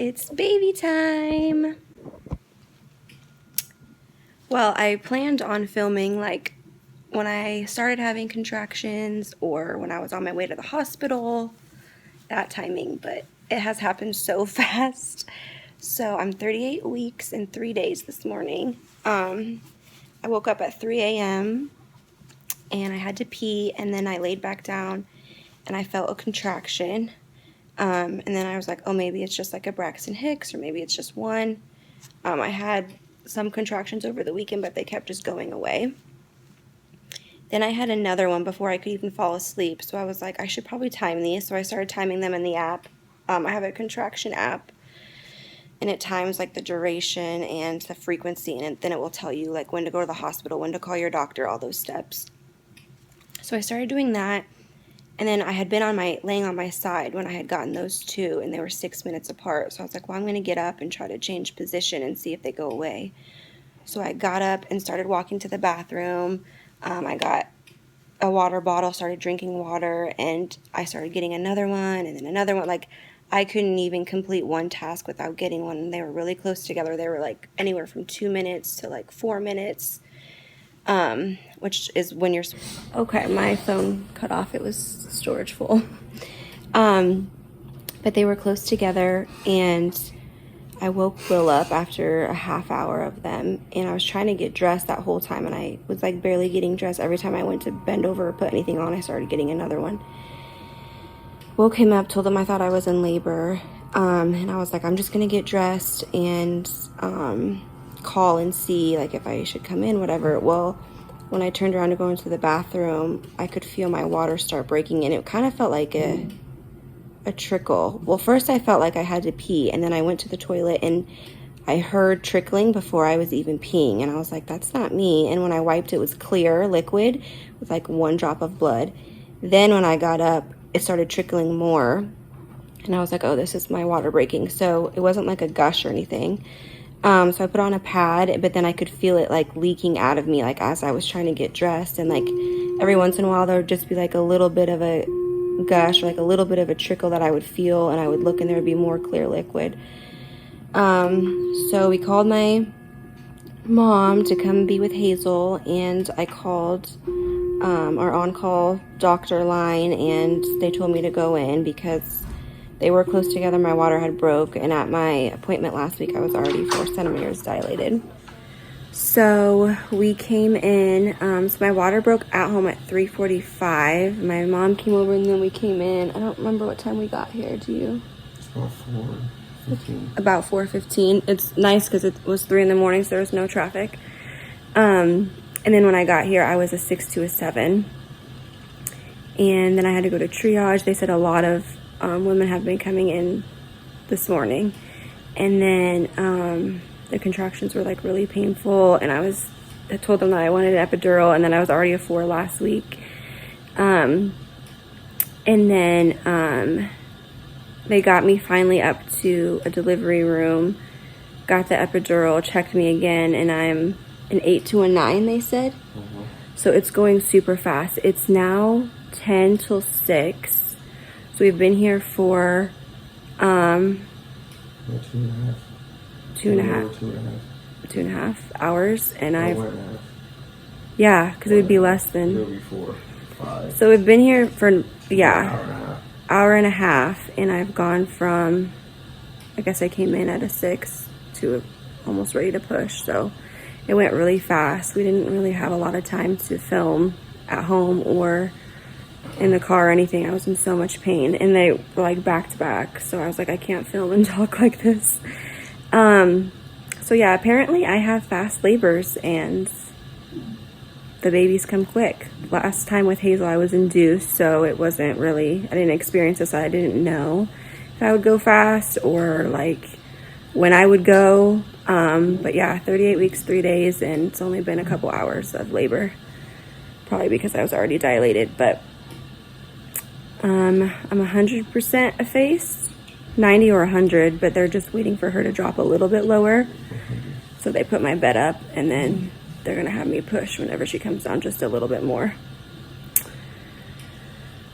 It's baby time. Well, I planned on filming like when I started having contractions or when I was on my way to the hospital, that timing, but it has happened so fast. So I'm 38 weeks and 3 days this morning. I woke up at 3 a.m. and I had to pee, and then I laid back down and I felt a contraction. And then I was like, oh, maybe it's just like a Braxton Hicks, or maybe it's just one. I had some contractions over the weekend, but they kept just going away. Then I had another one before I could even fall asleep, so I was like, I should probably time these. So I started timing them in the app. I have a contraction app, and it times like the duration and the frequency, and then it will tell you like when to go to the hospital, when to call your doctor, all those steps. So I started doing that, and then I had been laying on my side when I had gotten those two, and they were 6 minutes apart. So I was like, well, I'm going to get up and try to change position and see if they go away. So I got up and started walking to the bathroom. I got a water bottle, started drinking water, and I started getting another one and then another one. Like, I couldn't even complete one task without getting one. They were really close together. They were like anywhere from 2 minutes to like 4 minutes, which is when you're... Okay, my phone cut off. It was storage full. But they were close together, and I woke Will up after a half hour of them, and I was trying to get dressed that whole time, and I was like barely getting dressed. Every time I went to bend over or put anything on, I started getting another one. Woke him up, told him I thought I was in labor, and I was like, I'm just gonna get dressed and call and see like if I should come in, whatever. Well, when I turned around to go into the bathroom, I could feel my water start breaking, and it kind of felt like a trickle. Well, first I felt like I had to pee, and then I went to the toilet and I heard trickling before I was even peeing, and I was like, that's not me. And when I wiped, it was clear liquid with like 1 drop of blood. Then when I got up, it started trickling more, and I was like, oh, this is my water breaking. So it wasn't like a gush or anything. So I put on a pad, but then I could feel it like leaking out of me, like as I was trying to get dressed, and like every once in a while there would just be like a little bit of a gush, or like a little bit of a trickle that I would feel, and I would look and there would be more clear liquid. So we called my mom to come be with Hazel, and I called our on-call doctor line, and they told me to go in because they were close together. My water had broke, and at my appointment last week I was already 4 centimeters dilated. So we came in, so my water broke at home at 3:45. My mom came over, and then we came in. I don't remember what time we got here, do you? It's about 4:15. About 4:15. It's nice because it was 3 in the morning, so there was no traffic. And then when I got here, I was a 6 to a 7. And then I had to go to triage. They said a lot of women have been coming in this morning. And then the contractions were like really painful, and I told them that I wanted an epidural, and then I was already a 4 last week. And then they got me finally up to a delivery room, got the epidural, checked me again, and I'm an 8 to a 9, they said. Mm-hmm. So it's going super fast. It's now 10 till 6. So we've been here for 2.5. 2.5 hours, and Oh, I've... wait, no. Yeah, because it would be less than... It'll be 4, 5. So we've been here for, yeah, Hour and a half. and I've gone from, I guess I came in at a 6 to almost ready to push. So it went really fast. We didn't really have a lot of time to film at home or in the car or anything. I was in so much pain, and they were like back to back. So I was like, I can't film and talk like this. So yeah, apparently I have fast labors, and the babies come quick. Last time with Hazel, I was induced, so it wasn't really, I didn't experience this. I didn't know if I would go fast or like when I would go. But yeah, 38 weeks, 3 days, and it's only been a couple hours of labor, probably because I was already dilated. But I'm 100% effaced, 90 or 100, but they're just waiting for her to drop a little bit lower. So they put my bed up, and then they're gonna have me push whenever she comes down just a little bit more.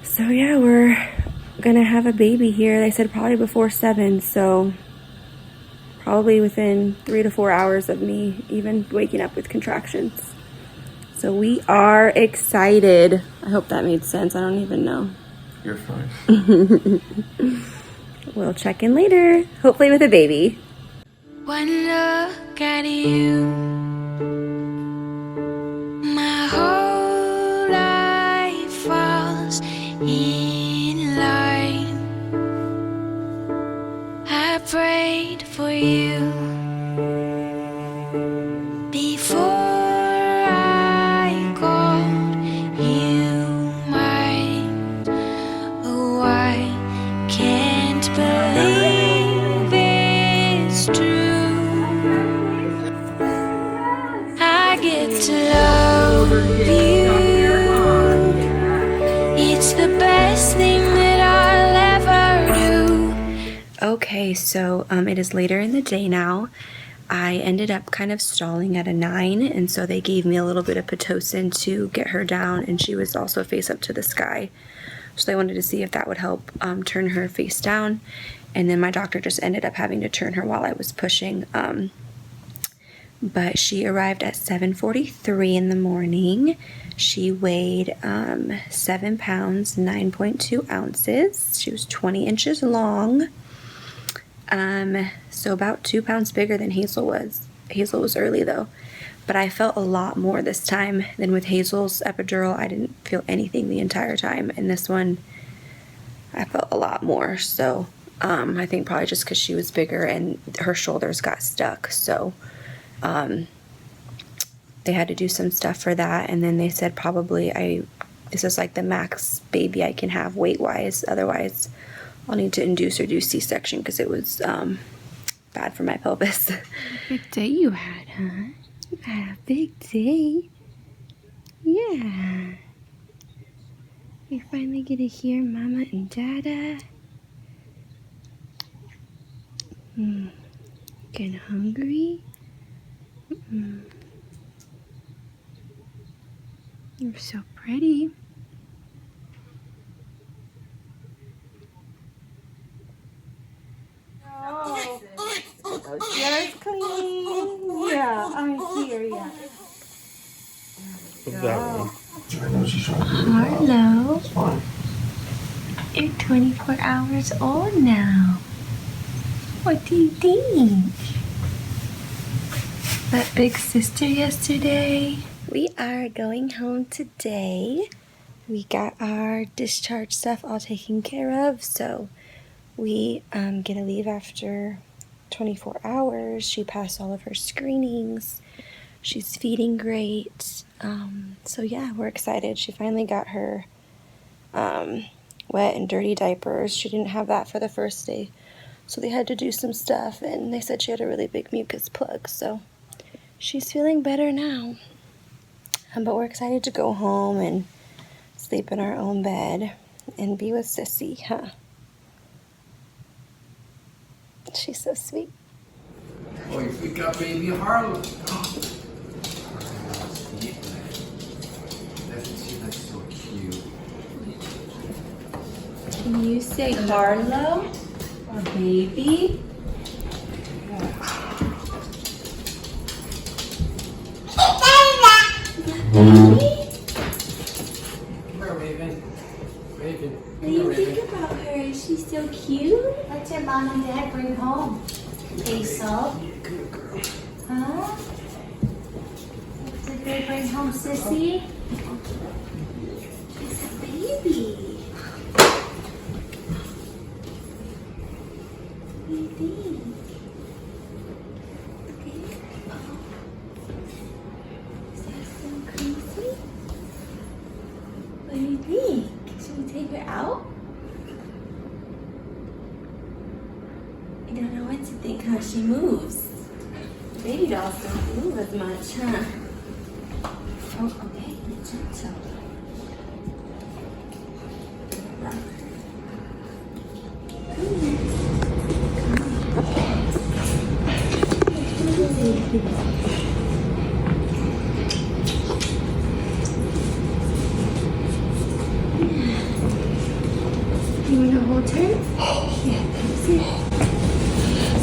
So yeah, we're gonna have a baby here. They said probably before 7, so probably within 3 to 4 hours of me even waking up with contractions. So we are excited. I hope that made sense. I don't even know. You're fine. We'll check in later, hopefully with a baby. One look at you, my whole life falls in line. I prayed for you before I called you mine. Oh, I can't believe it's true. I get to love you. It's the best thing that I'll ever do. Okay, so it is later in the day now. I ended up kind of stalling at a 9, and so they gave me a little bit of Pitocin to get her down, and she was also face up to the sky. So they wanted to see if that would help turn her face down, and then my doctor just ended up having to turn her while I was pushing. But she arrived at 7:43 in the morning. She weighed 7 pounds, 9.2 ounces. She was 20 inches long. So about 2 pounds bigger than Hazel was. Hazel was early though. But I felt a lot more this time than with Hazel's epidural. I didn't feel anything the entire time. And this one, I felt a lot more. So I think probably just because she was bigger and her shoulders got stuck. So they had to do some stuff for that, and then they said probably this is like the max baby I can have weight-wise. Otherwise, I'll need to induce or do C-section because it was bad for my pelvis. Big day you had, huh? You had a big day. Yeah. You finally get to hear Mama and Dada. Getting hungry? You're so pretty. Oh, yours clean. Yeah, I hear ya. Harlow, It's fine. you're 24 hours old now. What do you think? That big sister yesterday? We are going home today. We got our discharge stuff all taken care of, so we get to leave after 24 hours. She passed all of her screenings. She's feeding great. So yeah, we're excited. She finally got her wet and dirty diapers. She didn't have that for the first day, so they had to do some stuff, and they said she had a really big mucus plug, so she's feeling better now. But we're excited to go home and sleep in our own bed and be with Sissy, huh? She's so sweet. Oh, you got baby Harlow. That's so cute. Can you say Harlow or baby? Come here, Raven. Raven. What do you think about her? Is she so cute? What's your mom and dad bring home? Hazel. Good girl. Huh? Did they bring home Sissy? She's a baby. What do you think? Okay. Oh. Is that so crazy? What do you think? Should we take her out? I don't know what to think, how she moves. Baby dolls don't move as much, huh? Oh, okay. Gentle. You want to hold her? Yeah, sit.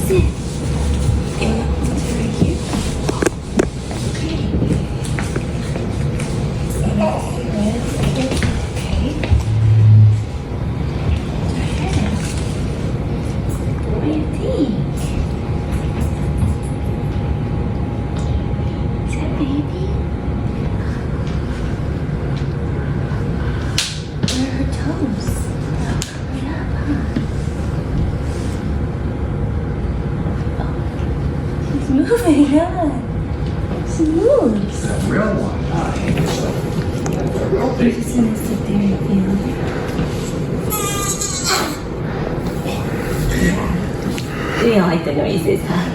Sit. think? Is that baby? Where are her toes? Right up, huh? Oh, she's moving, huh? She moves. That real one. Ah, I hate this stuff. Real You're big. just gonna sit there and feel. You don't like the noises, huh?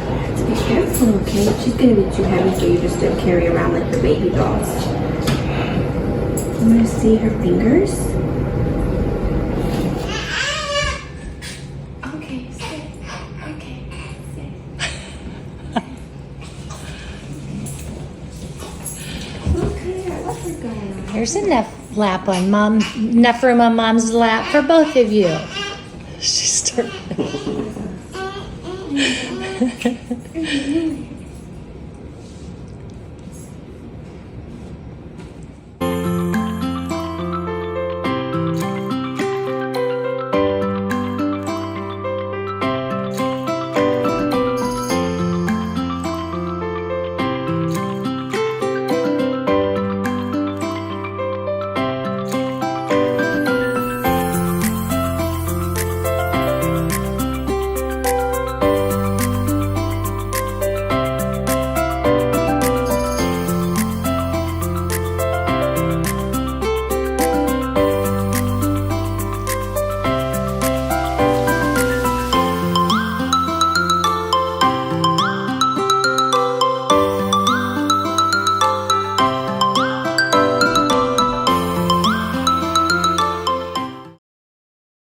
Be careful, okay? She's gonna be too heavy for you just to carry around like the baby dolls. I'm gonna see her fingers. Okay, sit. Okay, sit. Okay, I love her going on. There's enough lap on mom, enough room on mom's lap for both of you. She's starting.